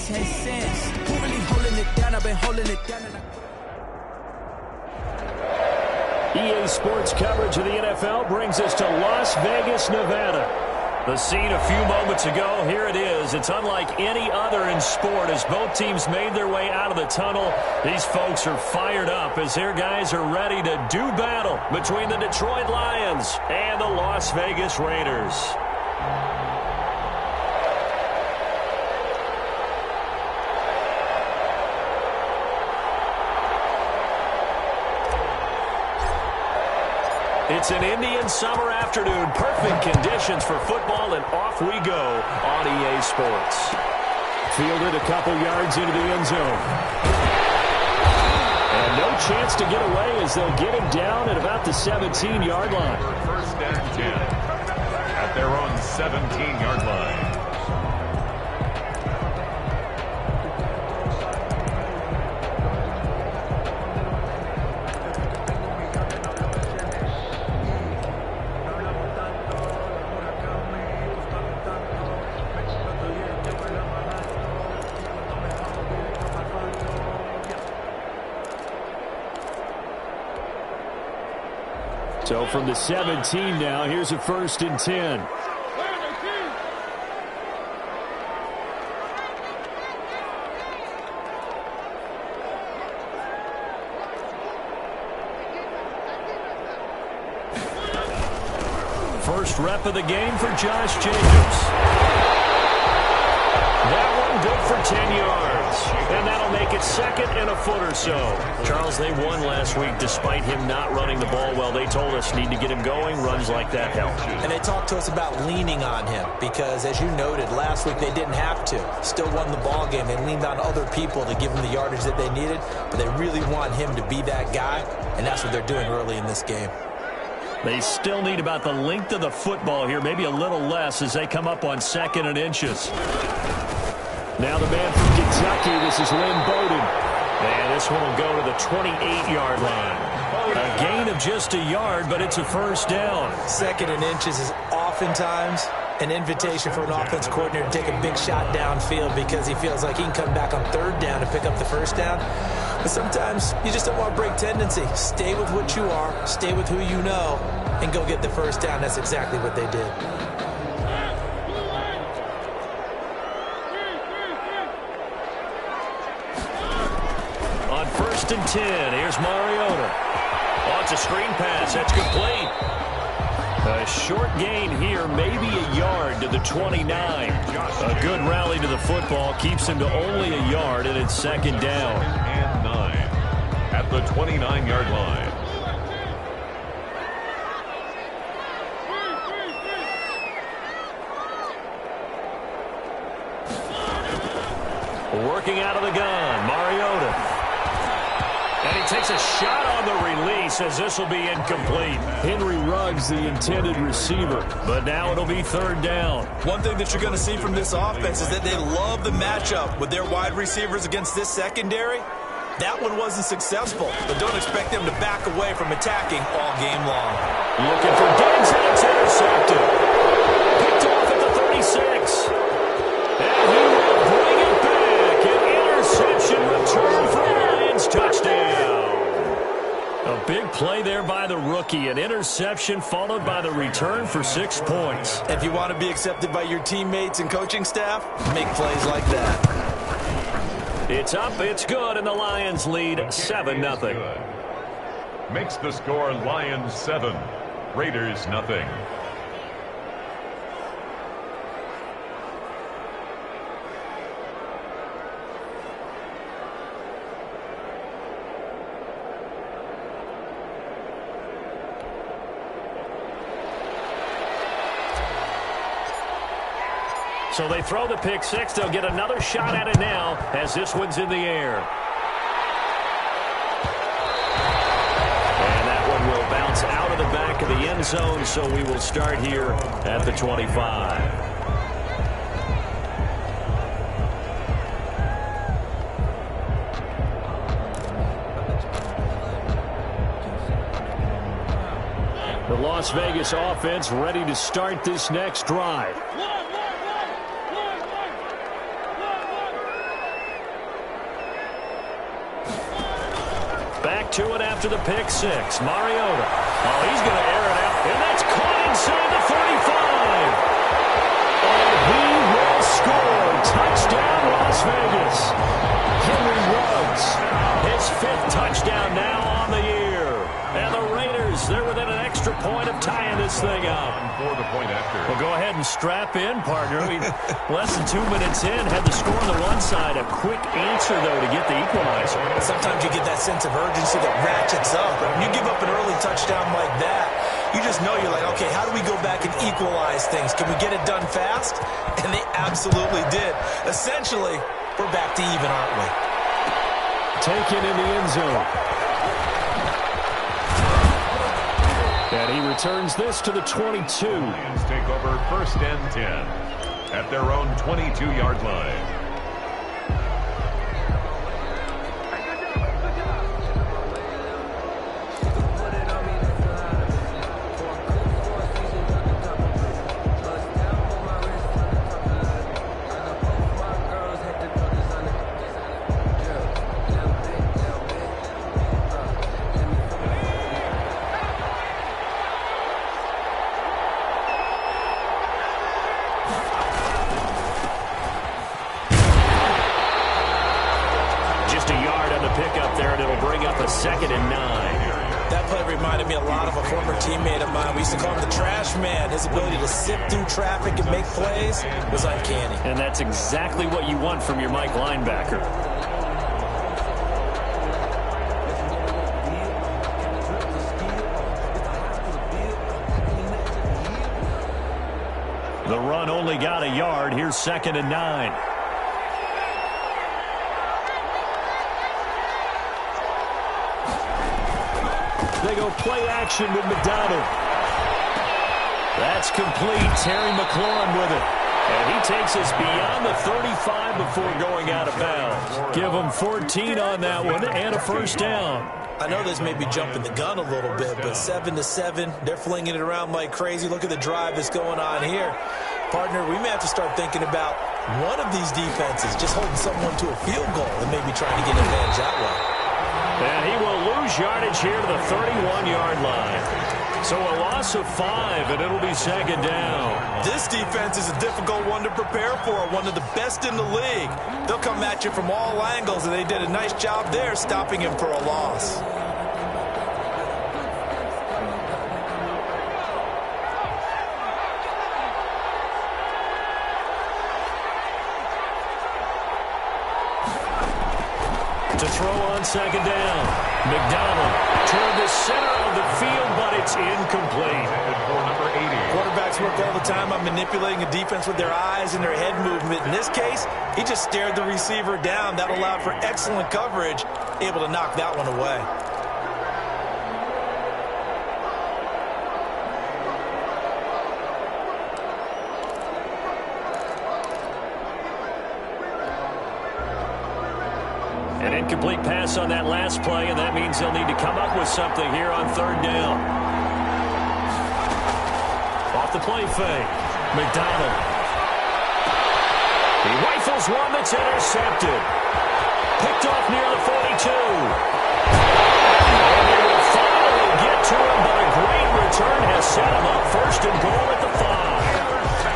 10 cents. Who really holding it down? I've been holding it down. EA Sports coverage of the NFL brings us to Las Vegas, Nevada. The scene a few moments ago, here it is. It's unlike any other in sport as both teams made their way out of the tunnel. These folks are fired up as their guys are ready to do battle between the Detroit Lions and the Las Vegas Raiders. It's an Indian summer afternoon. Perfect conditions for football, and off we go on EA Sports. Fielded a couple yards into the end zone. And no chance to get away as they'll get him down at about the 17-yard line. First and 10 at their own 17-yard line. So from the 17 now, here's a 1st and 10. First rep of the game for Josh Jacobs. That one good for 10 yards. And that'll make it 2nd and a foot or so. Charles, they won last week despite him not running the ball well. They told us need to get him going. Runs like that help. And they talked to us about leaning on him because, as you noted, last week they didn't have to. Still won the ball game. They leaned on other people to give them the yardage that they needed. But they really want him to be that guy, and that's what they're doing early in this game. They still need about the length of the football here, maybe a little less as they come up on 2nd and inches. Now the man from Kentucky, this is Lynn Bowden. And this one will go to the 28-yard line. A gain of just a yard, but it's a 1st down. 2nd and inches is oftentimes an invitation for an offense coordinator to take a big shot downfield because he feels like he can come back on 3rd down and pick up the 1st down. But sometimes you just don't want to break tendency. Stay with what you are, stay with who you know, and go get the 1st down. That's exactly what they did. On 1st and 10, here's Mariota. Oh, it's a screen pass. That's complete. A short gain here, maybe a yard to the 29. A good rally to the football keeps him to only a yard, and it's 2nd down. And 9 at the 29-yard line. Working out of the gun, Mariota. And he takes a shot on the release as this will be incomplete. Henry Ruggs, the intended receiver. But now it'll be 3rd down. One thing that you're going to see from this offense is that they love the matchup with their wide receivers against this secondary. That one wasn't successful, but don't expect them to back away from attacking all game long. Looking for Diggs, and it's intercepted. Picked off at the 36. And he will bring it back. An interception return for Lions. Touchdown. A big play there by the rookie. An interception followed by the return for 6 points. If you want to be accepted by your teammates and coaching staff, make plays like that. It's up, it's good, and the Lions lead 7-0. Makes the score Lions 7, Raiders nothing. So they throw the pick six. They'll get another shot at it now as this one's in the air. And that one will bounce out of the back of the end zone, so we will start here at the 25. The Las Vegas offense ready to start this next drive. Back to it after the pick six. Mariota. Oh, he's going to air it out. And that's caught inside the 35. And he will score. Touchdown, Las Vegas. Henry Ruggs, his 5th touchdown now on the year. And the Raiders, they're within an extra point of tying this thing up. For the point after. Well, go ahead and strap in, partner. Less than 2 minutes in, had the score on the one side. A quick answer, though, to get the equalizer. Sometimes you get that sense of urgency that ratchets up. When you give up an early touchdown like that, you just know you're like, okay, how do we go back and equalize things? Can we get it done fast? And they absolutely did. Essentially, we're back to even, aren't we? Taken in the end zone. And he returns this to the 22. Lions take over 1st and 10 at their own 22-yard line. Pickup there, and it'll bring up a 2nd and 9. That play reminded me a lot of a former teammate of mine. We used to call him the trash man. His ability to sift through traffic and make plays was uncanny. And that's exactly what you want from your Mike linebacker. The run only got a yard. Here's 2nd and 9. They go play action with McDonald. That's complete. Terry McLaurin with it. And he takes us beyond the 35 before going out of bounds. Give him 14 on that one and a 1st down. I know this may be jumping the gun a little bit, but 7-7, they're flinging it around like crazy. Look at the drive that's going on here. Partner, we may have to start thinking about one of these defenses just holding someone to a field goal and maybe trying to get an advantage that way. And he will lose yardage here to the 31-yard line. So a loss of 5, and it'll be 2nd down. This defense is a difficult one to prepare for, one of the best in the league. They'll come at you from all angles, and they did a nice job there stopping him for a loss. To throw on 2nd down. McDonald toward the center of the field, but it's incomplete. For number 80. Quarterbacks work all the time on manipulating a defense with their eyes and their head movement. In this case, he just stared the receiver down. That allowed for excellent coverage, able to knock that one away. An incomplete pass on that last play, and that means they'll need to come up with something here on 3rd down. Off the play fake. McDonald. He rifles one that's intercepted. Picked off near the 42. And they will finally get to him, but a great return has set him up 1st and goal at the 5.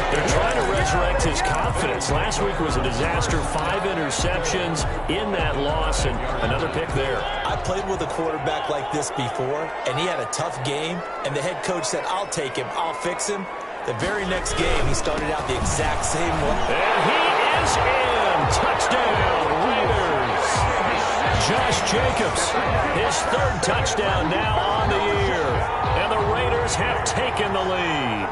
They're trying to resurrect his confidence. Last week was a disaster. 5 interceptions in that loss, and another pick there. I played with a quarterback like this before, and he had a tough game, and the head coach said, I'll take him, I'll fix him. The very next game, he started out the exact same way. And he is in. Touchdown, Raiders. Josh Jacobs, his 3rd touchdown now on the year. And the Raiders have taken the lead.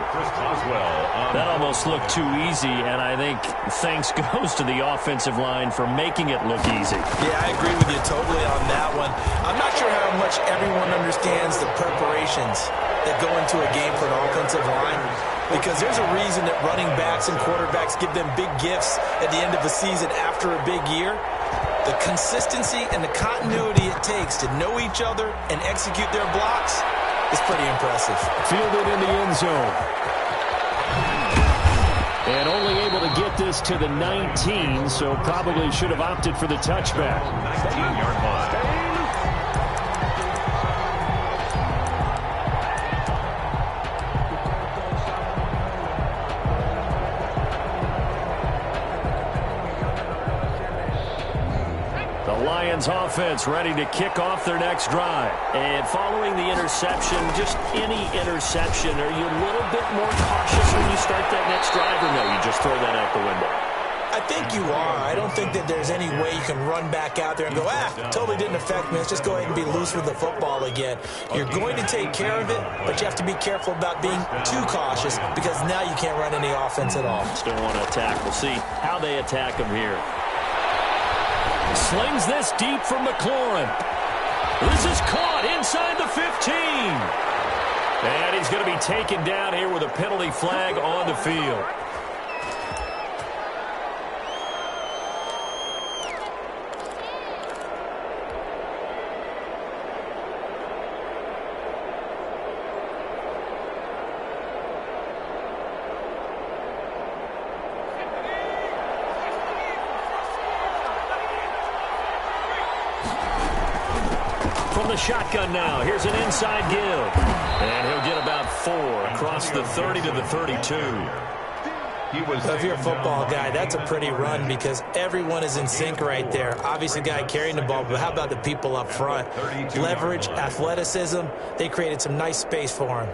That almost looked too easy, and I think thanks goes to the offensive line for making it look easy. Yeah, I agree with you totally on that one. I'm not sure how much everyone understands the preparations that go into a game for an offensive line, because there's a reason that running backs and quarterbacks give them big gifts at the end of a season after a big year. The consistency and the continuity it takes to know each other and execute their blocks is pretty impressive. Fielded in the end zone. And only able to get this to the 19, so probably should have opted for the touchback. 19-yard line. Lions offense ready to kick off their next drive. And following the interception, just any interception, are you a little bit more cautious when you start that next drive, or no, you just throw that out the window? I think you are. I don't think that there's any way you can run back out there and go, totally didn't affect me. Let's just go ahead and be loose with the football again. You're going to take care of it, but you have to be careful about being too cautious because now you can't run any offense at all. Still want to attack. We'll see how they attack them here. Slings this deep from McLaurin. This is caught inside the 15. And he's going to be taken down here with a penalty flag on the field. From the shotgun now, here's an inside give. And he'll get about 4 across the 30 to the 32. If you're a football guy, that's a pretty run because everyone is in sync right there. Obviously, the guy carrying the ball, but how about the people up front? Leverage, athleticism, they created some nice space for him.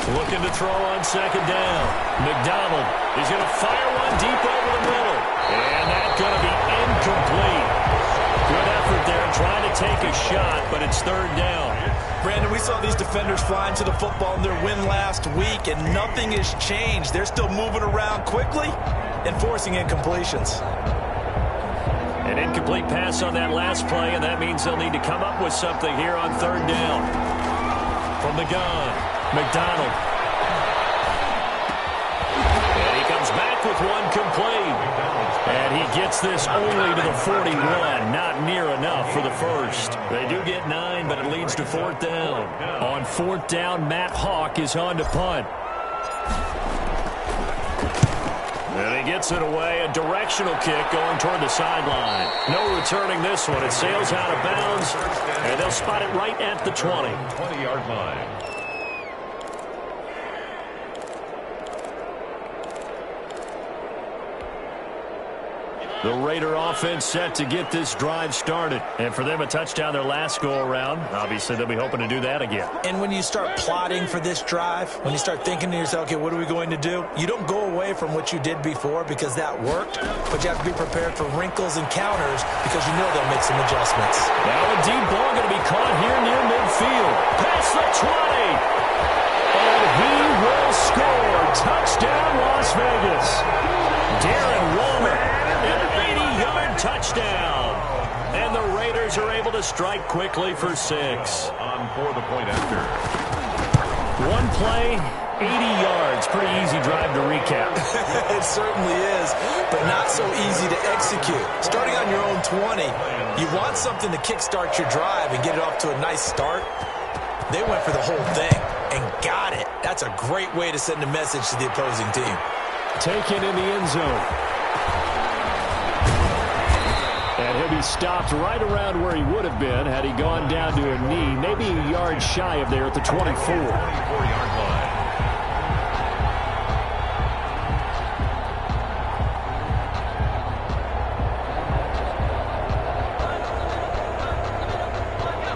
Looking to throw on second down. McDonald is going to fire one deep over the middle. And that's going to be incomplete. Good effort there trying to take a shot, but it's third down. Brandon, we saw these defenders flying to the football in their win last week, and nothing has changed. They're still moving around quickly and forcing incompletions. An incomplete pass on that last play, and that means they'll need to come up with something here on third down. From the gun, McDonald. And he comes back with one complete. And he gets this only to the 41. Not near enough for the first. They do get 9, but it leads to fourth down. On fourth down, Matt Hawk is on to punt. And he gets it away. A directional kick going toward the sideline. No returning this one. It sails out of bounds, and they'll spot it right at the 20. 20-yard line. The Raider offense set to get this drive started. And for them, a touchdown their last go-around. Obviously, they'll be hoping to do that again. And when you start plotting for this drive, when you start thinking to yourself, okay, what are we going to do? You don't go away from what you did before because that worked, but you have to be prepared for wrinkles and counters because you know they'll make some adjustments. Now a deep ball going to be caught here near midfield. Past the 20. And he will score. Touchdown, Las Vegas. Darren Waller. An 80-yard touchdown. And the Raiders are able to strike quickly for 6. On for the point after. One play, 80 yards. Pretty easy drive to recap. It certainly is, but not so easy to execute. Starting on your own 20, you want something to kickstart your drive and get it off to a nice start. They went for the whole thing and got it. That's a great way to send a message to the opposing team. Taken in the end zone. And he'll be stopped right around where he would have been had he gone down to a knee, maybe a yard shy of there at the 24. 24-yard line.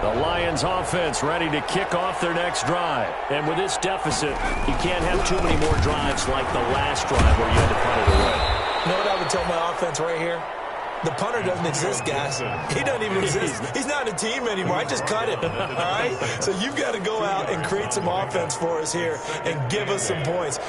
The Lions offense ready to kick off their next drive. And with this deficit, you can't have too many more drives like the last drive where you had to punt it away. You know what I would tell my offense right here? The punter doesn't exist, guys. He doesn't even exist. He's not a team anymore. I just cut him, all right? So you've got to go out and create some offense for us here and give us some points.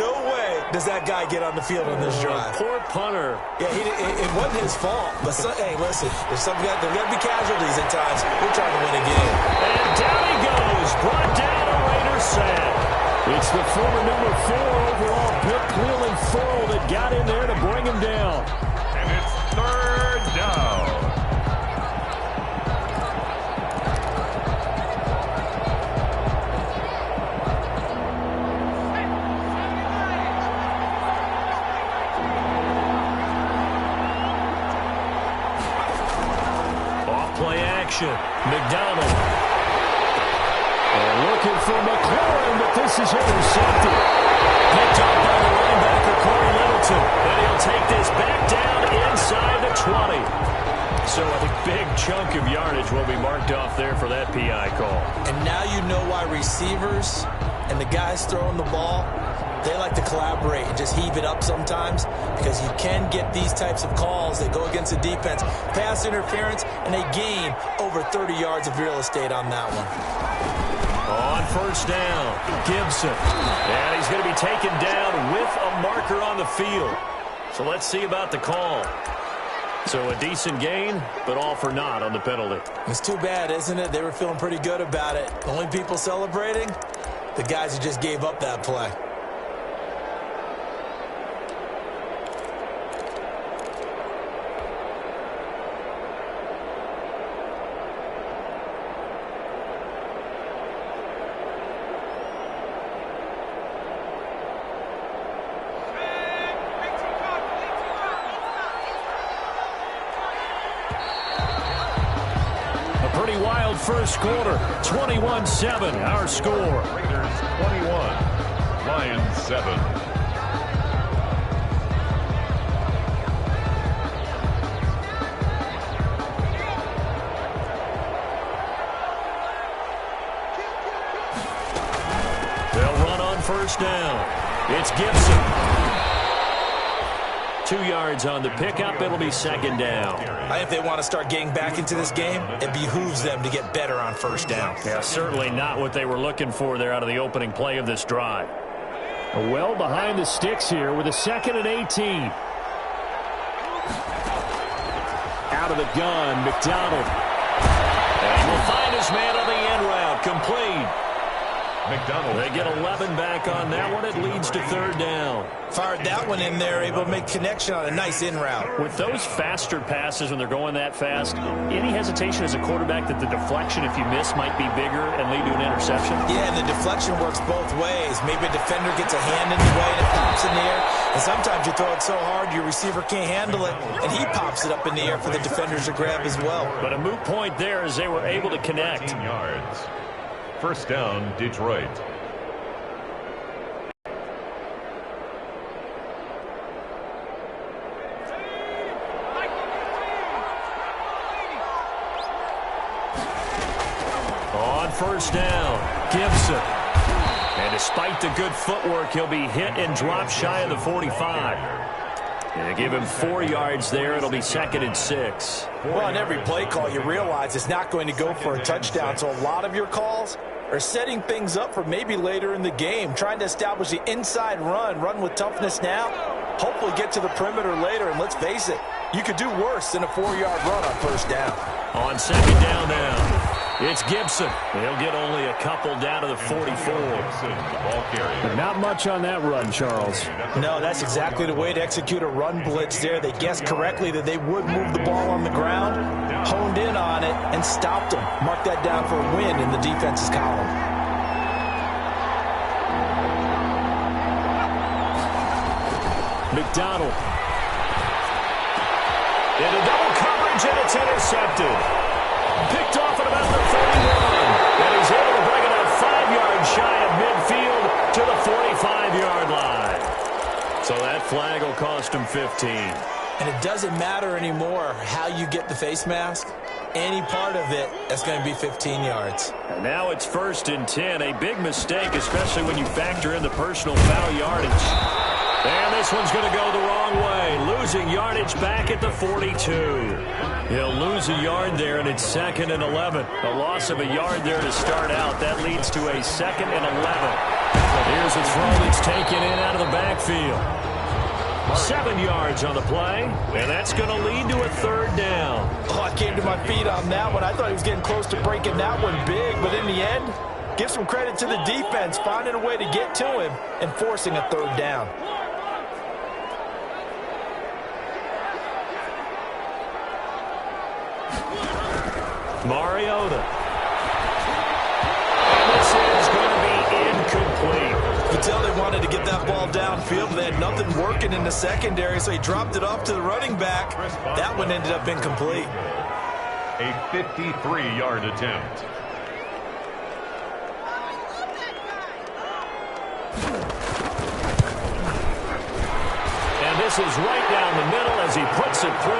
No way does that guy get on the field on this drive. Poor punter. Yeah, it wasn't his fault. But, hey, listen, there's got to be casualties at times. We're trying to win a game. And down he goes. Brought down a Raiders sack. It's the former number 4 overall pick, Cleveland Farrell, that got in there to bring him down. And it's third down. action. McDonald. And looking for McLaurin, but this is intercepted. Picked up by the linebacker, Corey Littleton. And he'll take this back down inside the 20. So a big chunk of yardage will be marked off there for that PI call. And now you know why receivers and the guys throwing the ball, they like to collaborate and just heave it up sometimes, because you can get these types of calls that go against the defense. Pass interference, and they gain over 30 yards of real estate on that one. On first down, Gibson. And he's going to be taken down with a marker on the field. So let's see about the call. So a decent gain, but all for naught on the penalty. It's too bad, isn't it? They were feeling pretty good about it. The only people celebrating, the guys who just gave up that play. First quarter, 21-7, our score. Raiders 21, Lions 7. They'll run on first down. It's Gibson. 2 yards on the pickup. It'll be second down. I think if they want to start getting back into this game, it behooves them to get better on first down. Yeah, certainly not what they were looking for there out of the opening play of this drive. Well behind the sticks here with a 2nd and 18. Out of the gun, McDonald. And will find his man on the end route. Complete. McDonald. They get 11 back on that one. It leads to third down. Fired that one in there, able to make connection on a nice in route. With those faster passes when they're going that fast, any hesitation as a quarterback that the deflection, if you miss, might be bigger and lead to an interception? Yeah, and the deflection works both ways. Maybe a defender gets a hand in the way and it pops in the air. And sometimes you throw it so hard your receiver can't handle it, and he pops it up in the air for the defenders to grab as well. But a moot point there as they were able to connect. 15 yards. First down, Detroit. On first down, Gibson. And despite the good footwork, he'll be hit and dropped shy of the 45. And they give him 4 yards there. It'll be 2nd and 6. Well, on every play call, you realize it's not going to go for a touchdown. So a lot of your calls are setting things up for maybe later in the game, trying to establish the inside run with toughness now, hopefully get to the perimeter later. And let's face it, you could do worse than a 4-yard run on first down. On second down now, it's Gibson. They'll get only a couple down to the 44. But not much on that run, Charles. No, that's exactly the way to execute a run blitz there. They guessed correctly that they would move the ball on the ground, honed in on it, and stopped them. Mark that down for a win in the defense's column. McDonald. Into double coverage, and it's intercepted. Picked off at about the 31. And he's able to bring it up 5 yards shy of midfield to the 45-yard line. So that flag will cost him 15. And it doesn't matter anymore how you get the face mask. Any part of it, that's going to be 15 yards. And now it's 1st and 10. A big mistake, especially when you factor in the personal foul yardage. And this one's going to go the wrong way. Losing yardage back at the 42. He'll lose a yard there, and it's 2nd and 11. A loss of a yard there to start out. That leads to a 2nd and 11. Here's a throw that's taken in out of the backfield. 7 yards on the play, and that's going to lead to a third down. Oh, I came to my feet on that one. I thought he was getting close to breaking that one big, but in the end, give some credit to the defense, finding a way to get to him and forcing a third down. Mariota. And this is going to be incomplete. You could tell they wanted to get that ball downfield, but they had nothing working in the secondary, so he dropped it off to the running back. That one ended up incomplete. a 53-yard attempt. And this is right down the middle as he puts it through.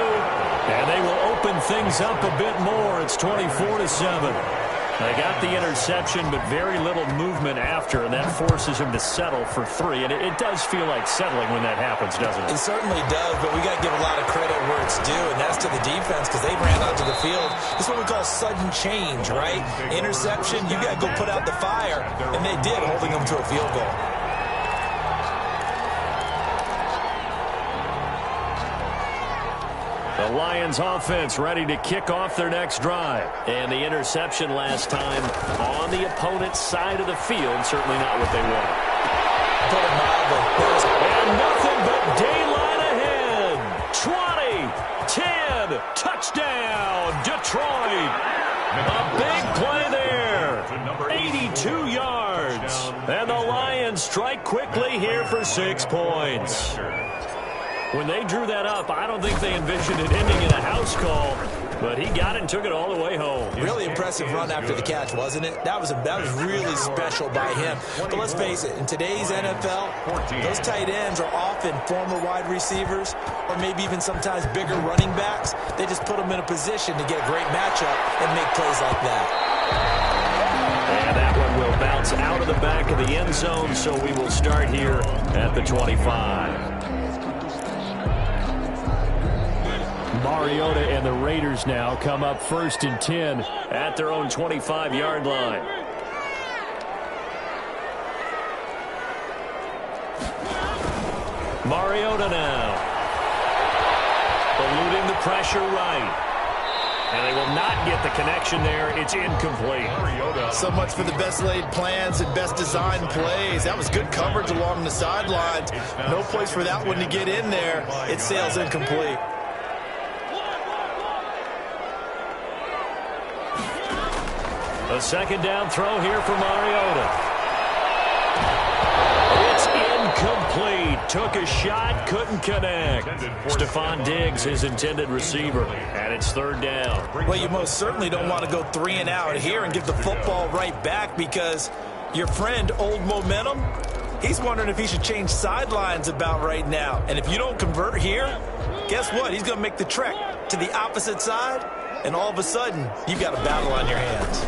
And they will open things up a bit more. It's 24-7. They got the interception, but very little movement after, and that forces him to settle for 3. And it does feel like settling when that happens, doesn't it? It certainly does, but we got to give a lot of credit where it's due, and that's to the defense because they ran onto the field. This is what we call sudden change, right? Interception, you got to go put out the fire, and they did, holding them to a field goal. The Lions offense ready to kick off their next drive. And the interception last time on the opponent's side of the field, certainly not what they want. Put it mildly. And nothing but daylight ahead. 20, 10, touchdown, Detroit. A big play there. 82 yards. And the Lions strike quickly here for 6 points. When they drew that up, I don't think they envisioned it ending in a house call, but he got it and took it all the way home. Really impressive run after the catch, wasn't it? That was really special by him. But let's face it, in today's NFL, those tight ends are often former wide receivers or maybe even sometimes bigger running backs. They just put them in a position to get a great matchup and make plays like that. And that one will bounce out of the back of the end zone, so we will start here at the 25. Mariota and the Raiders now come up 1st and 10 at their own 25-yard line. Mariota now. Eluding the pressure right. And they will not get the connection there. It's incomplete. So much for the best laid plans and best designed plays. That was good coverage along the sidelines. No place for that one to get in there. It sails incomplete. A second down throw here for Mariota. It's incomplete. Took a shot, couldn't connect. Stephon Diggs, his intended receiver, and it's 3rd down. Well, you most certainly don't want to go 3 and out here and give the football right back because your friend, Old Momentum, he's wondering if he should change sidelines about right now. And if you don't convert here, guess what? He's going to make the trek to the opposite side, and all of a sudden, you've got a battle on your hands.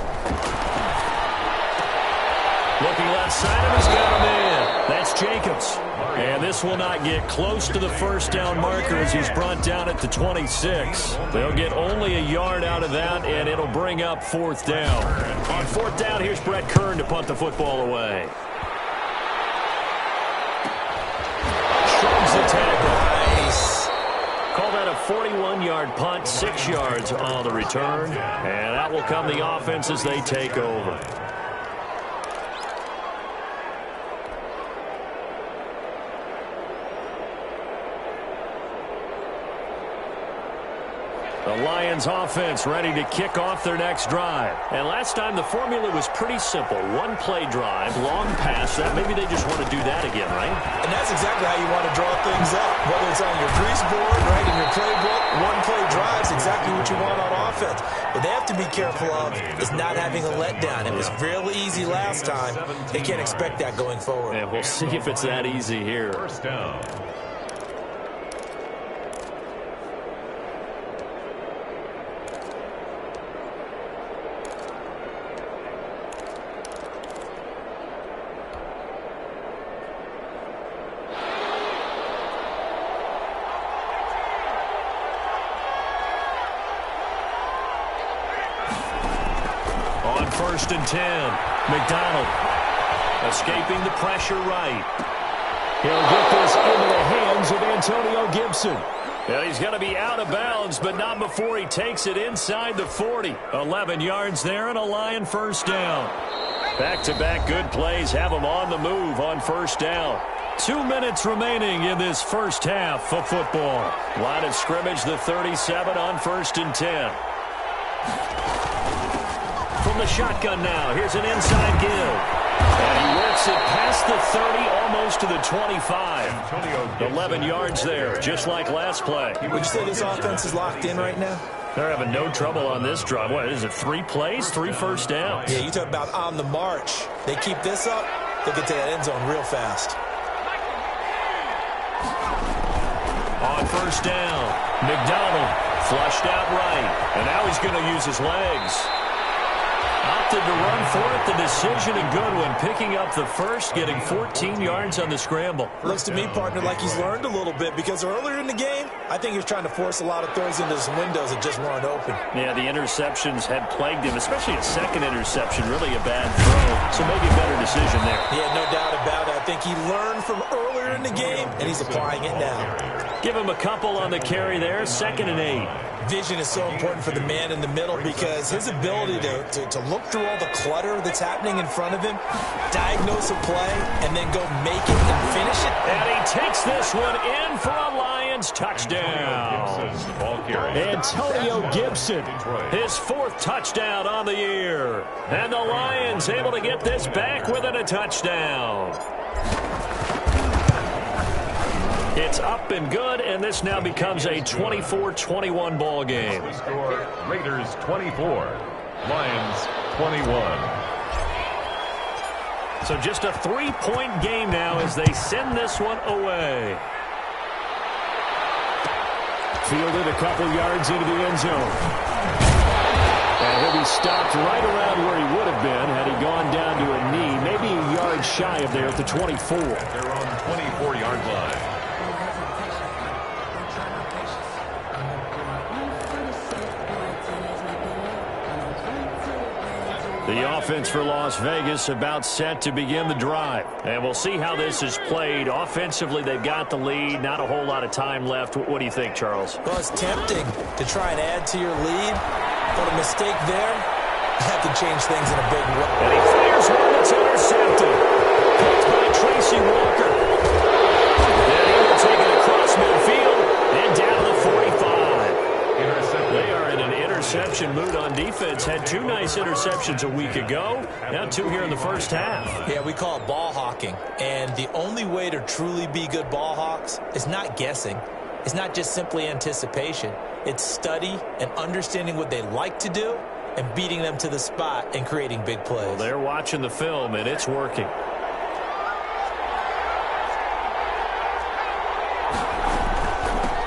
Looking left side of him, he's got him in. That's Jacobs. And this will not get close to the 1st down marker as he's brought down at the 26. They'll get only a yard out of that, and it'll bring up 4th down. On 4th down, here's Brett Kern to punt the football away. Shrugs the tackle. Nice. Call that a 41-yard punt, 6 yards on the return. And out will come the offense as they take over. The Lions offense ready to kick off their next drive. And last time the formula was pretty simple. 1-play drive, long pass. That maybe they just want to do that again, right? And that's exactly how you want to draw things up. Whether it's on your grease board, right, in your playbook, 1-play drive is exactly what you want on offense. What they have to be careful of is not having a letdown. It was really easy last time. They can't expect that going forward. And we'll see if it's that easy here. 1st down. On 1st and 10, McDonald escaping the pressure right. He'll get this into the hands of Antonio Gibson. And he's going to be out of bounds, but not before he takes it inside the 40. 11 yards there and a Lion 1st down. Back-to-back good plays have him on the move on 1st down. 2 minutes remaining in this first half of football. Line of scrimmage, the 37 on 1st and 10. From the shotgun now, here's an inside give. And he works it past the 30, almost to the 25. 11 yards there, just like last play. Would you say this offense is locked in right now? They're having no trouble on this drive. What is it, 3 plays, 3 first downs? Yeah, you talk about on the march. They keep this up, they'll get to that end zone real fast. On first down, McDonald flushed out right, and now he's going to use his legs. Opted to run for it. The decision a good one, picking up the first, getting 14 yards on the scramble. Looks to me, partner, like he's learned a little bit because earlier in the game, I think he was trying to force a lot of throws into some windows that just weren't open. Yeah, the interceptions had plagued him, especially a second interception, really a bad throw. So maybe a better decision there. Yeah, no doubt about it. I think he learned from earlier in the game, and he's applying it now. Give him a couple on the carry there, 2nd and 8. Vision is so important for the man in the middle because his ability to look through all the clutter that's happening in front of him, diagnose a play, and then go make it and finish it. And he takes this one in for a Lions touchdown. Antonio Gibson, his 4th touchdown on the year. And the Lions able to get this back within a touchdown. It's up and good, and this now becomes a 24-21 ball game. The score, Raiders 24, Lions 21. So just a 3-point game now as they send this one away. Fielded a couple yards into the end zone. And he'll be stopped right around where he would have been had he gone down to a knee, maybe a yard shy of there at the 24. They're on 24-yard line. The offense for Las Vegas about set to begin the drive. And we'll see how this is played. Offensively, they've got the lead. Not a whole lot of time left. What do you think, Charles? Well, it's tempting to try and add to your lead, but a mistake there, that can change things in a big way. And he fires one that's intercepted. Picked by Tracy Walker. And he will take it across midfield and down to the 45. They are in an interception mood on defense. Had 2 nice interceptions a week ago. Now 2 here in the first half. Yeah, we call it ball hawking. And the only way to truly be good ball hawks is not guessing. It's not just simply anticipation. It's study and understanding what they like to do and beating them to the spot and creating big plays. Well, they're watching the film, and it's working.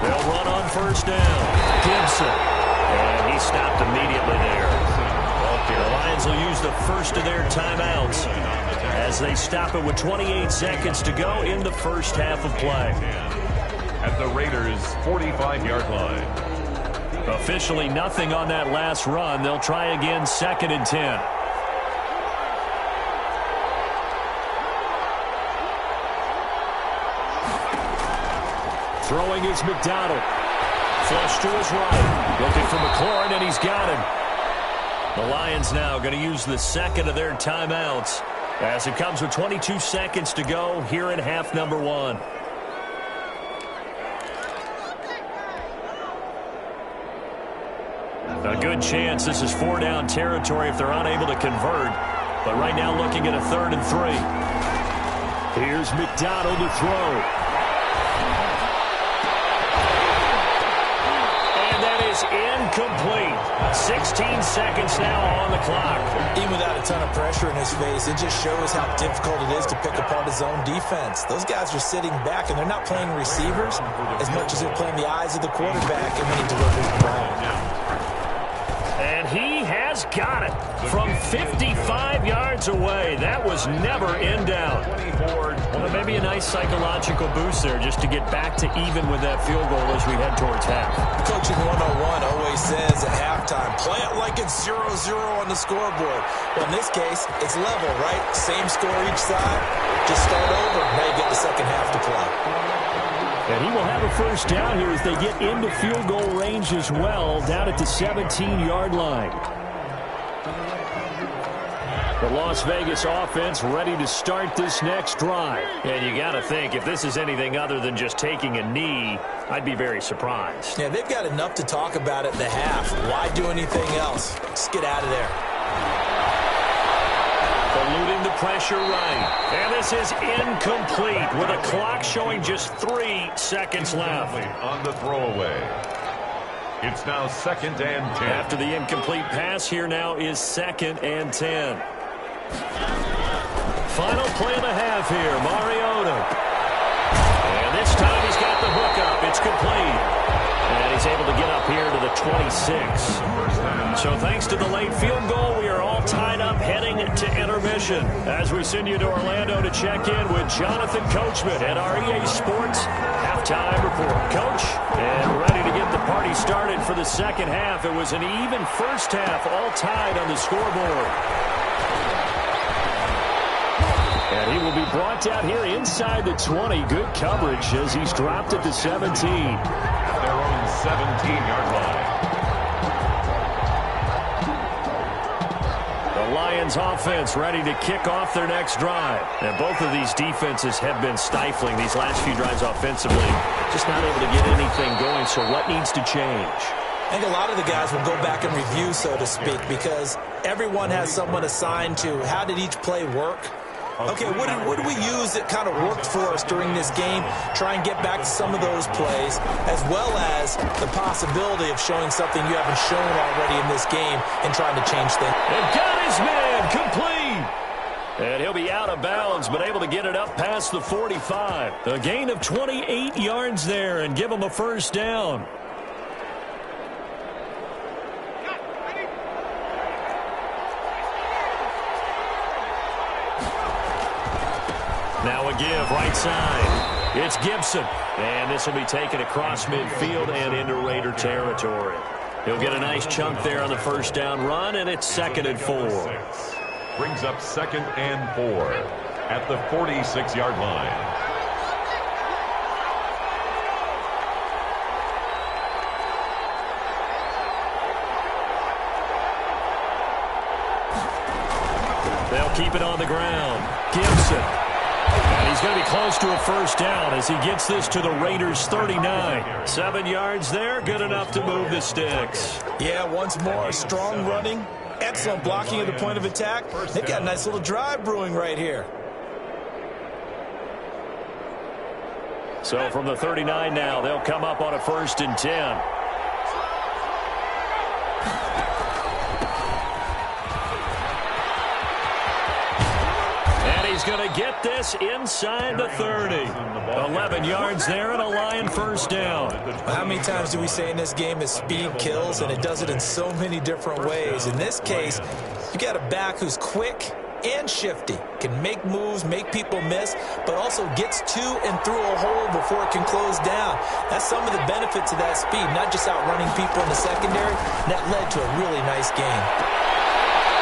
They'll run on first down. Gibson. And he stopped immediately there. The Lions will use the first of their timeouts as they stop it with 28 seconds to go in the first half of play. At the Raiders' 45-yard line. Officially nothing on that last run. They'll try again, 2nd and 10. Throwing is McDonald. Flush to his right. Looking for McLaurin, and he's got him. The Lions now going to use the 2nd of their timeouts as it comes with 22 seconds to go here in half number 1. A good chance this is 4-down territory if they're unable to convert. But right now looking at a 3rd and 3. Here's McDonald to throw. Incomplete. 16 seconds now on the clock. Even without a ton of pressure in his face, it just shows how difficult it is to pick apart his own defense. Those guys are sitting back, and they're not playing receivers as much as they're playing the eyes of the quarterback and when he delivers the ball. And he has got it from 55 yards away. That was never in doubt. Well, maybe a nice psychological boost there just to get back to even with that field goal as we head towards half. Coaching 101 always says at halftime, play it like it's 0-0 on the scoreboard. Well, in this case, it's level, right? Same score each side. Just start over. Now you get the second half to play. And he will have a first down here as they get into field goal range as well, down at the 17-yard line. The Las Vegas offense ready to start this next drive. And you got to think, if this is anything other than just taking a knee, I'd be very surprised. Yeah, they've got enough to talk about at the half. Why do anything else? Just get out of there. Eluding the pressure right. And this is incomplete with a clock showing just 3 seconds left. On the throwaway. It's now 2nd and 10. After the incomplete pass, here now is 2nd and 10. Final play of the half here, Mariota. And this time he's got the hook up. It's complete. And he's able to get up here to the 26. So thanks to the late field goal, we are all tied up heading to intermission. As we send you to Orlando to check in with Jonathan Coachman at our EA Sports Halftime Report. Coach, and ready to get the party started for the second half. It was an even first half, all tied on the scoreboard. And he will be brought down here inside the 20. Good coverage as he's dropped it to 17. At their own 17-yard line. The Lions offense ready to kick off their next drive. And both of these defenses have been stifling these last few drives offensively. Just not able to get anything going, so what needs to change? I think a lot of the guys will go back and review, so to speak, because everyone has someone assigned to how did each play work. Okay, what did we use that kind of worked for us during this game? Try and get back to some of those plays, as well as the possibility of showing something you haven't shown already in this game and trying to change things. And got his man complete. And he'll be out of bounds, but able to get it up past the 45. A gain of 28 yards there and give him a first down. Now a give, right side. It's Gibson. And this will be taken across midfield and into Raider territory. He'll get a nice chunk there on the first down run, and it's 2nd and 4. Brings up 2nd and 4 at the 46-yard line. They'll keep it on the ground. Gibson. And he's going to be close to a first down as he gets this to the Raiders' 39. 7 yards there, good enough to move the sticks. Yeah, once more, strong running, excellent blocking at the point of attack. They've got a nice little drive brewing right here. So from the 39 now, they'll come up on a 1st and 10. He's going to get this inside the 30. 11 yards there and a Lion first down. How many times do we say in this game that speed kills, and it does it in so many different ways? In this case, you got a back who's quick and shifty, can make moves, make people miss, but also gets to and through a hole before it can close down. That's some of the benefits of that speed, not just outrunning people in the secondary. That led to a really nice game.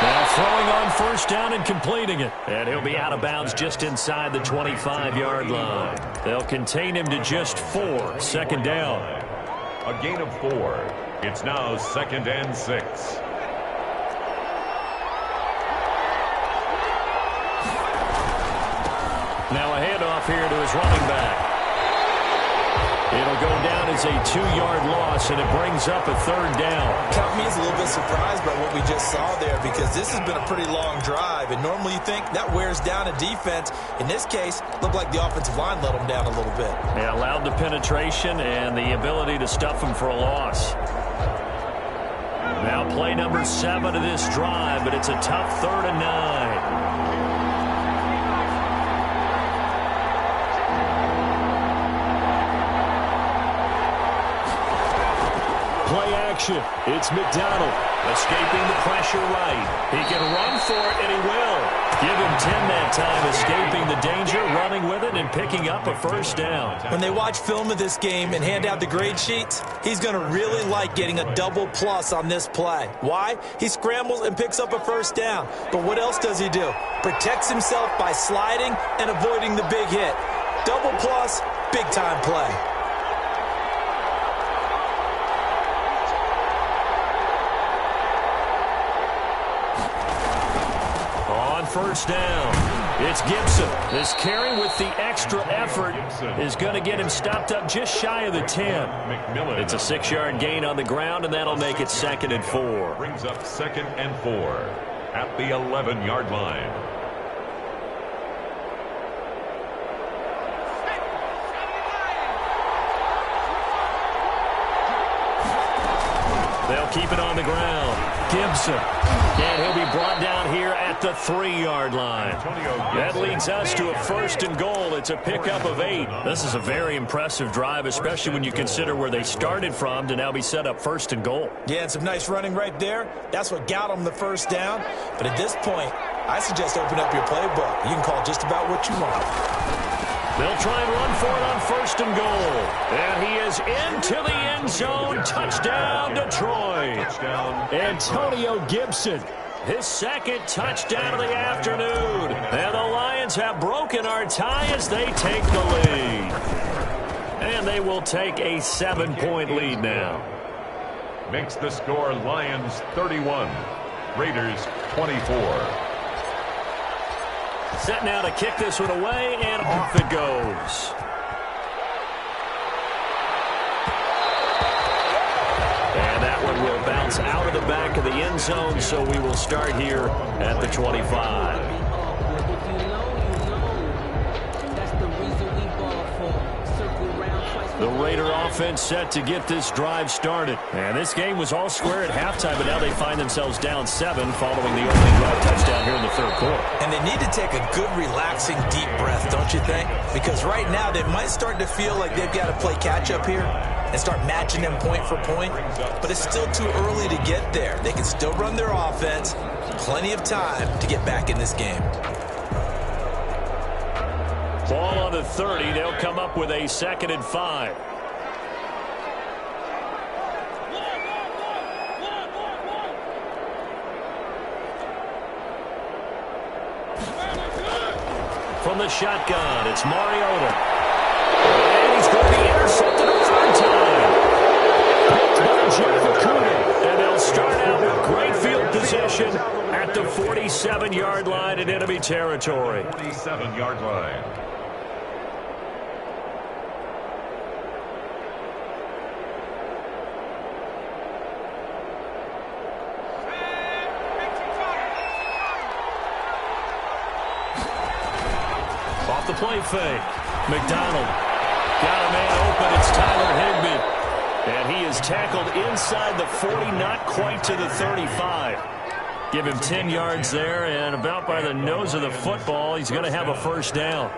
Now throwing on first down and completing it. And he'll be out of bounds just inside the 25-yard line. They'll contain him to just 4. 2nd down. A gain of 4. It's now 2nd and 6. Now a handoff here to his running back. It'll go down as a 2-yard loss, and it brings up a 3rd down. Count me as a little bit surprised by what we just saw there, because this has been a pretty long drive, and normally you think that wears down a defense. In this case, looked like the offensive line let them down a little bit. Yeah, allowed the penetration and the ability to stuff him for a loss. Now play number 7 of this drive, but it's a tough 3rd and 9. Play action. It's McDonald escaping the pressure right. He can run for it, and he will. Give him 10 that time, escaping the danger, running with it, and picking up a first down. When they watch film of this game and hand out the grade sheets, he's going to really like getting a double plus on this play. Why? He scrambles and picks up a first down. But what else does he do? Protects himself by sliding and avoiding the big hit. Double plus, big-time play. First down. It's Gibson. This carry with the extra effort is going to get him stopped up just shy of the 10. It's a 6-yard gain on the ground, and that'll make it 2nd and 4. Brings up 2nd and 4 at the 11-yard line. They'll keep it on the ground. Gibson. And he'll be brought down here at the 3-yard line. That leads us to a 1st and goal. It's a pickup of 8. This is a very impressive drive, especially when you consider where they started from to now be set up 1st and goal. Yeah, and some nice running right there. That's what got them the first down. But at this point, I suggest open up your playbook. You can call just about what you want. They'll try and run for it on 1st and goal. And he is into the end zone. Touchdown, Detroit. Antonio Gibson, his 2nd touchdown of the afternoon. And the Lions have broken our tie as they take the lead. And they will take a 7-point lead now. Makes the score Lions 31, Raiders 24. Set now to kick this one away, and off it goes. And that one will bounce out of the back of the end zone, so we will start here at the 25. The Raider offense set to get this drive started. And this game was all square at halftime, but now they find themselves down 7 following the opening drive touchdown here in the 3rd quarter. And they need to take a good, relaxing, deep breath, don't you think? Because right now they might start to feel like they've got to play catch-up here and start matching them point for point. But it's still too early to get there. They can still run their offense. Plenty of time to get back in this game. Ball on the 30. They'll come up with a 2nd and 5. From the shotgun, it's Mariota. And he's going to be intercepted a 3rd time. Picked by Jeff Okudah. And they'll start out with great field position at the 47-yard line in enemy territory. 47-yard line. Off the play fake. McDonald got a man open. It's Tyler Higbee. And he is tackled inside the 40, not quite to the 35. Give him 10 yards there, and about by the nose of the football, he's going to have a 1st down.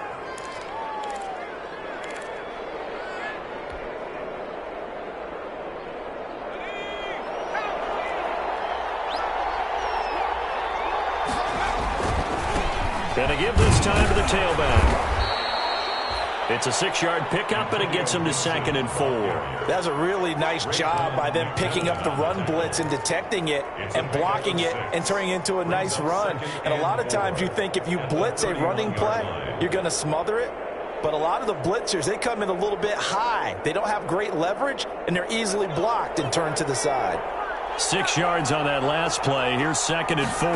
Gonna give this time to the tailback. It's a 6-yard pickup, and it gets him to 2nd and 4. That's a really nice job by them picking up the run blitz and detecting it and blocking it and turning it into a nice run. And a lot of times you think if you blitz a running play, you're going to smother it. But a lot of the blitzers, they come in a little bit high. They don't have great leverage, and they're easily blocked and turned to the side. 6 yards on that last play. Here's 2nd and 4.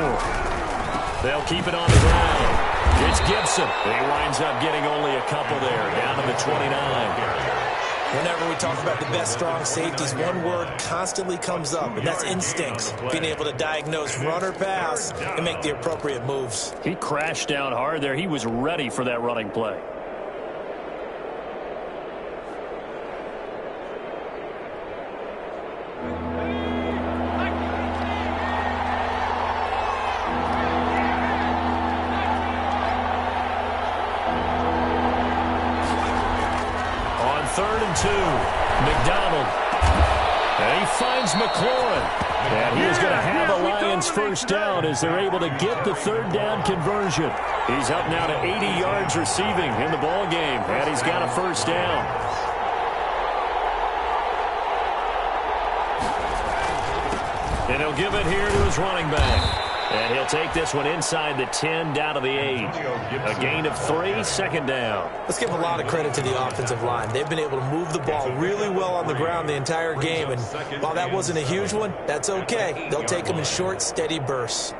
They'll keep it on the ground. It's Gibson. He winds up getting only a couple there, down to the 29. Whenever we talk about the best strong safeties, one word constantly comes up, and that's instincts. Being able to diagnose run or pass and make the appropriate moves. He crashed down hard there. He was ready for that running play. McDonald. And he finds McLaurin. And he is going to have a Lions 1st down as they're able to get the 3rd down conversion. He's up now to 80 yards receiving in the ball game. And he's got a 1st down. And he'll give it here to his running back. And he'll take this one inside the 10, down to the 8. A gain of 3, 2nd down. Let's give a lot of credit to the offensive line. They've been able to move the ball really well on the ground the entire game. And while that wasn't a huge one, that's okay. They'll take them in short, steady bursts.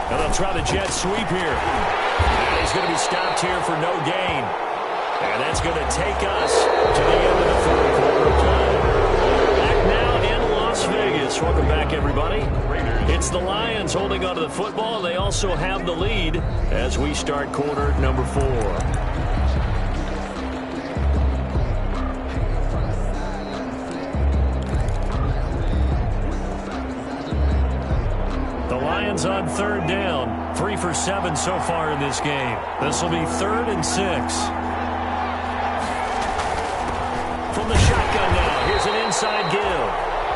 And they'll try the jet sweep here. And he's going to be stopped here for no gain. And that's going to take us to the end of the 3rd quarter play. Back now in Las Vegas. Vegas. Welcome back, everybody. It's the Lions holding onto the football. They also have the lead as we start quarter number 4. On third down, 3 for 7 so far in this game. This will be 3rd and 6. From the shotgun now, here's an inside give.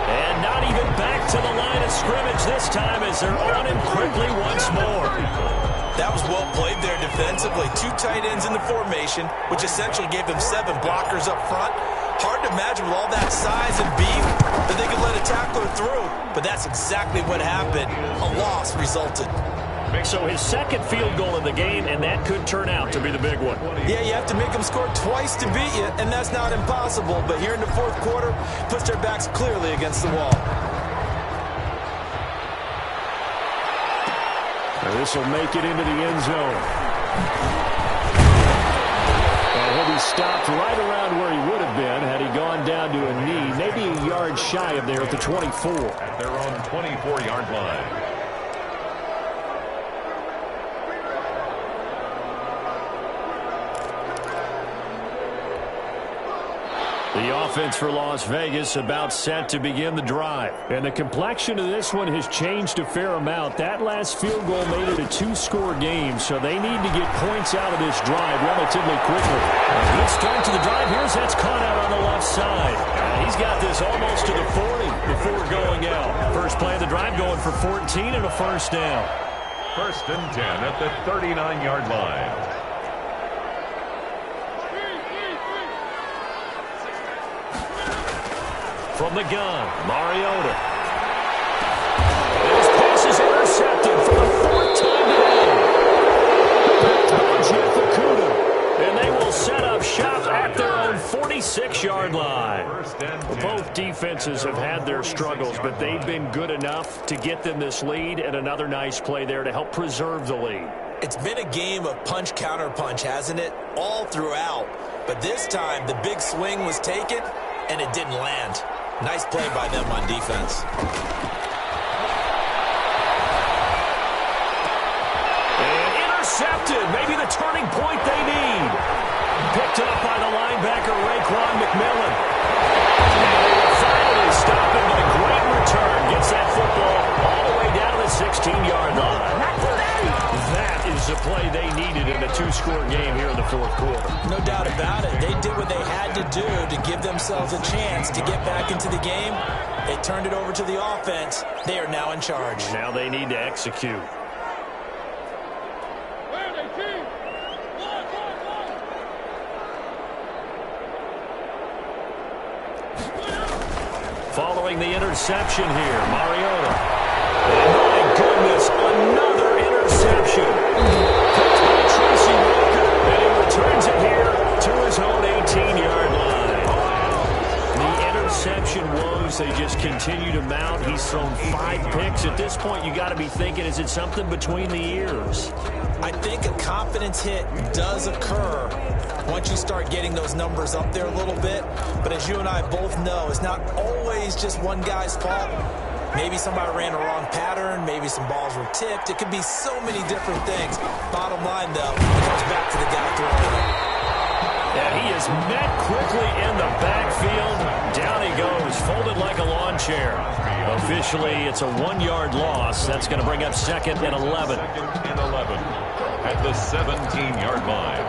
And not even back to the line of scrimmage this time as they're on him quickly once more. That was well played there defensively. 2 tight ends in the formation, which essentially gave them 7 blockers up front. Hard to imagine with all that size and beef that they could let a tackler through. But that's exactly what happened. A loss resulted. So his second field goal of the game, and that could turn out to be the big one. Yeah, you have to make them score twice to beat you, and that's not impossible. But here in the 4th quarter, puts their backs clearly against the wall. And this will make it into the end zone. And he'll be stopped right around where he would have been had he gone down to a knee, maybe a yard shy of there at the 24. At their own 24-yard line. The offense for Las Vegas about set to begin the drive. And the complexion of this one has changed a fair amount. That last field goal made it a 2-score game, so they need to get points out of this drive relatively quickly. A good start to the drive. Here's that's caught out on the left side. He's got this almost to the 40 before going out. First play of the drive going for 14 and a first down. 1st and 10 at the 39-yard line. From the gun, Mariota. And his pass is intercepted for the 4th time today. And they will set up shop at their own 46-yard line. Both defenses have had their struggles, but they've been good enough to get them this lead, and another nice play there to help preserve the lead. It's been a game of punch-counter-punch, hasn't it? All throughout. But this time, the big swing was taken, and it didn't land. Nice play by them on defense. And intercepted. Maybe the turning point they need. Picked up by the linebacker, Raekwon McMillan. And they will finally stop him, but a great return. Gets that football all the way down to the 16-yard line. That is the play they needed in a 2-score game here in the 4th quarter. No doubt about it. They did what they had to do to give themselves a chance to get back into the game. They turned it over to the offense. They are now in charge. Now they need to execute. Following the interception here, Mariota. And my goodness, another interception. Picked by Tracy Walker, and he returns it here to his own 18-yard line. The interception woes, they just continue to mount. He's thrown 5 picks. At this point, you got to be thinking, is it something between the ears? I think a confidence hit does occur once you start getting those numbers up there a little bit. But as you and I both know, it's not always just one guy's fault. Maybe somebody ran a wrong pattern. Maybe some balls were tipped. It could be so many different things. Bottom line, though, it comes back to the guy throwing it. And he is met quickly in the backfield. Down he goes, folded like a lawn chair. Officially, it's a 1-yard loss. That's going to bring up 2nd and 11. 2nd and 11 at the 17-yard line.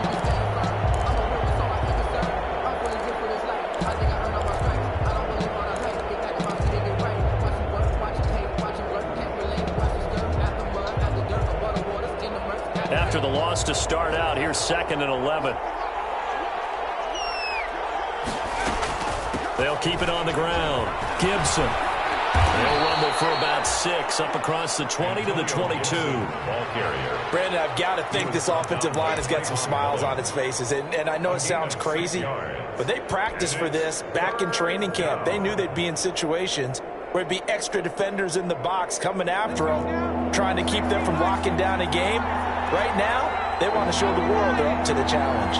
After the loss to start out, here's 2nd and 11. They'll keep it on the ground. Gibson. They'll rumble for about 6 up across the 20 to the 22. Ball carrier. Brandon, I've got to think this offensive line has got some smiles on its faces. And I know it sounds crazy, but they practiced for this back in training camp. They knew they'd be in situations where it'd be extra defenders in the box coming after them, trying to keep them from locking down a game. Right now, they want to show the world they're up to the challenge.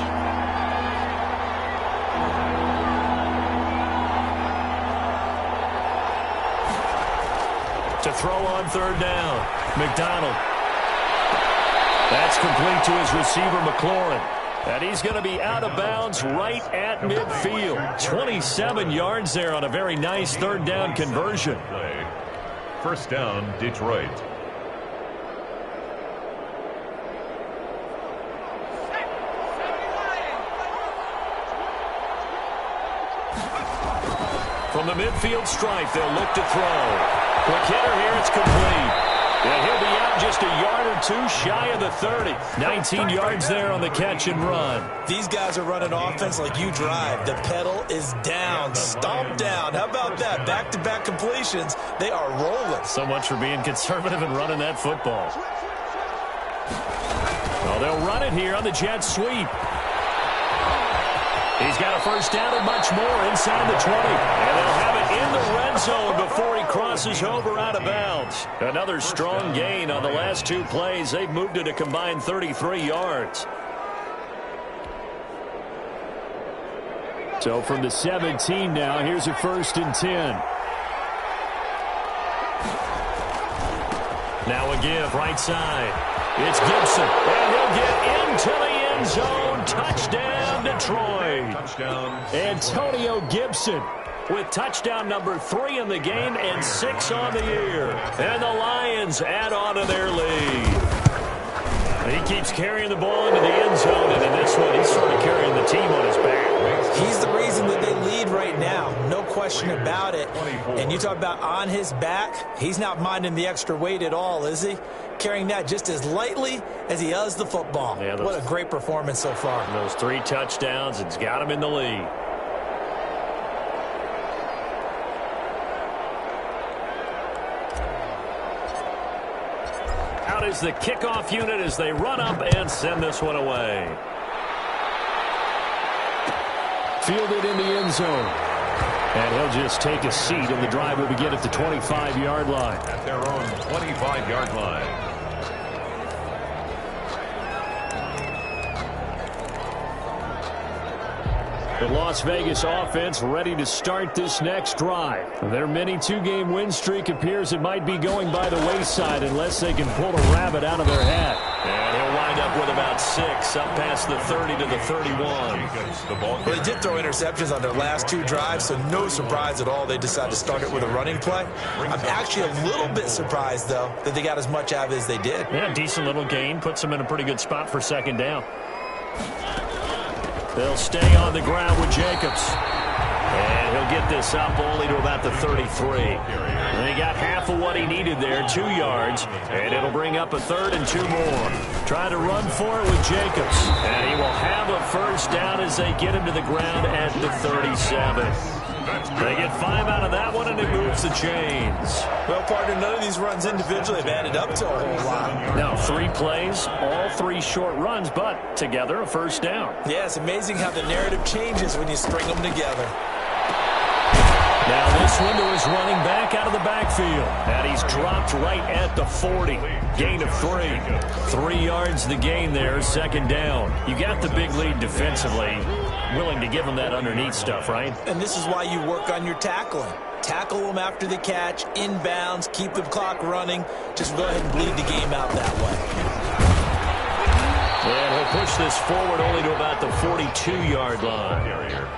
To throw on third down. McDonald. That's complete to his receiver, McLaurin. And he's going to be out of bounds right at midfield. 27 yards there on a very nice third down conversion. First down, Detroit. From the midfield stripe, they'll look to throw. Quick hitter here, it's complete. And he'll be out just a yard or two shy of the 30. 19 yards there on the catch and run. These guys are running offense like you drive. The pedal is down, stomp down. How about that? Back-to-back completions. They are rolling. So much for being conservative and running that football. Well, they'll run it here on the jet sweep. He's got a first down and much more inside the 20. And they'll have it in the red zone before he crosses over out of bounds. Another strong gain on the last two plays. They've moved it a combined 33 yards. So from the 17 now, here's a 1st and 10. Now a give right side. It's Gibson. And he'll get into the end zone. Touchdown, Detroit. Touchdown. Antonio Gibson with touchdown number 3 in the game and 6 on the year. And the Lions add on to their lead. He keeps carrying the ball into the end zone, and in this one, he's sort of carrying the team on his back. He's the reason that they lead right now. No question about it. And you talk about on his back, he's not minding the extra weight at all, is he? Carrying that just as lightly as he does the football. Yeah, what a great performance so far. Those 3 touchdowns, it's got him in the lead. Out is the kickoff unit as they run up and send this one away. Fielded in the end zone. And he'll just take a seat, and the drive will begin at the 25-yard line. At their own 25-yard line. The Las Vegas offense ready to start this next drive. Their mini 2-game win streak appears it might be going by the wayside unless they can pull a rabbit out of their hat. And he'll wind up with about 6 up past the 30 to the 31. Well, they did throw interceptions on their last 2 drives, so no surprise at all they decided to start it with a running play. I'm actually a little bit surprised, though, that they got as much out of it as they did. Yeah, decent little gain. Puts them in a pretty good spot for 2nd down. They'll stay on the ground with Jacobs. And he'll get this up only to about the 33. And he got half of what he needed there, 2 yards. And it'll bring up a 3rd and 2 more. Trying to run for it with Jacobs. And he will have a first down as they get him to the ground at the 37. They get 5 out of that one, and it moves the chains. Well, partner, none of these runs individually have added up to a whole lot. Now, 3 plays, all 3 short runs, but together a first down. Yeah, it's amazing how the narrative changes when you string them together. Now this window is running back out of the backfield. And he's dropped right at the 40. Gain of 3. 3 yards the gain there, 2nd down. You got the big lead defensively. Willing to give him that underneath stuff, right? And this is why you work on your tackling. Tackle them after the catch, inbounds, keep the clock running. Just go ahead and bleed the game out that way. And he'll push this forward only to about the 42-yard line.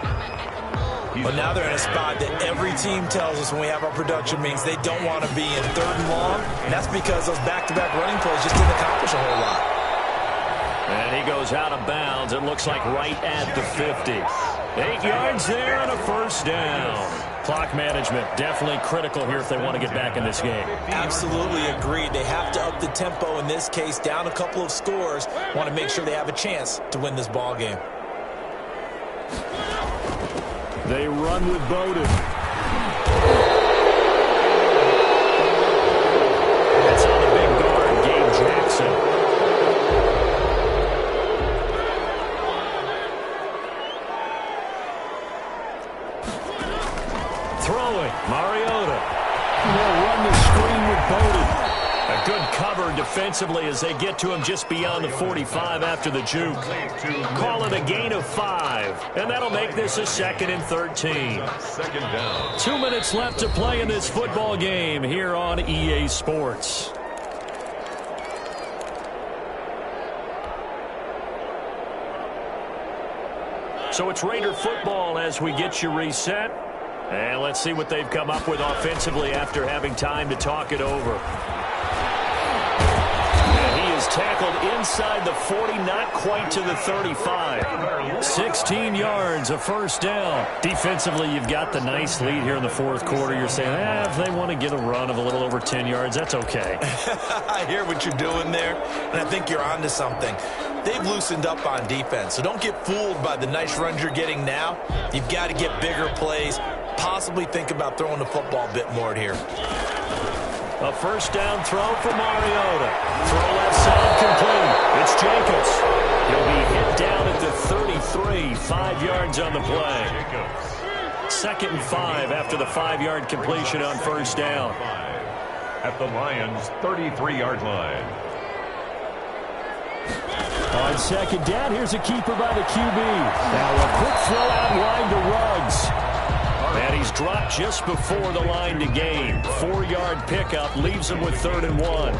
But now they're in a spot that every team tells us when we have our production meetings they don't want to be in 3rd and long. And that's because those back-to-back running plays just didn't accomplish a whole lot. And he goes out of bounds, it looks like right at the 50. 8 yards there and a first down. Clock management definitely critical here if they want to get back in this game. Absolutely agreed. They have to up the tempo in this case, down a couple of scores. Want to make sure they have a chance to win this ball game. They run with Bowden. That's on the big guard, Gabe Jackson. Throwing, Mariota. They'll run the screen with Bowden. A Good cover defensively as they get to him just beyond the 45 after the juke. Call it a gain of 5, and that'll make this a 2nd and 13. 2 minutes left to play in this football game here on EA Sports. So it's Raider football as we get you reset. And let's see what they've come up with offensively after having time to talk it over. And he is tackled inside the 40, not quite to the 35. 16 yards, a first down. Defensively, you've got the nice lead here in the fourth quarter. You're saying, if they want to get a run of a little over 10 yards, that's okay. I hear what you're doing there, and I think you're onto something. They've loosened up on defense, so don't get fooled by the nice runs you're getting now. You've got to get bigger plays, possibly think about throwing the football a bit more here. A first down throw for Mariota. Throw left side complete. It's Jacobs. He'll be hit down at the 33, 5 yards on the play. 2nd and 5 after the 5-yard completion on first down. At the Lions' 33-yard line. On second down, here's a keeper by the QB. Now a quick throw out wide to Ruggs. And he's dropped just before the line to gain. 4-yard pickup leaves him with 3rd and 1.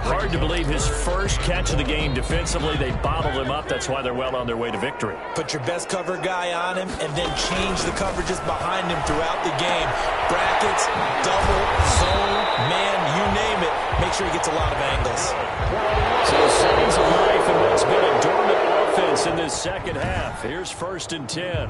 Hard to believe his first catch of the game defensively. They bottled him up. That's why they're well on their way to victory. Put your best cover guy on him and then change the coverages behind him throughout the game. Brackets, double, zone, man, you name it. Make sure he gets a lot of angles. So signs of life in what's been a dormant offense in this second half. Here's 1st and 10.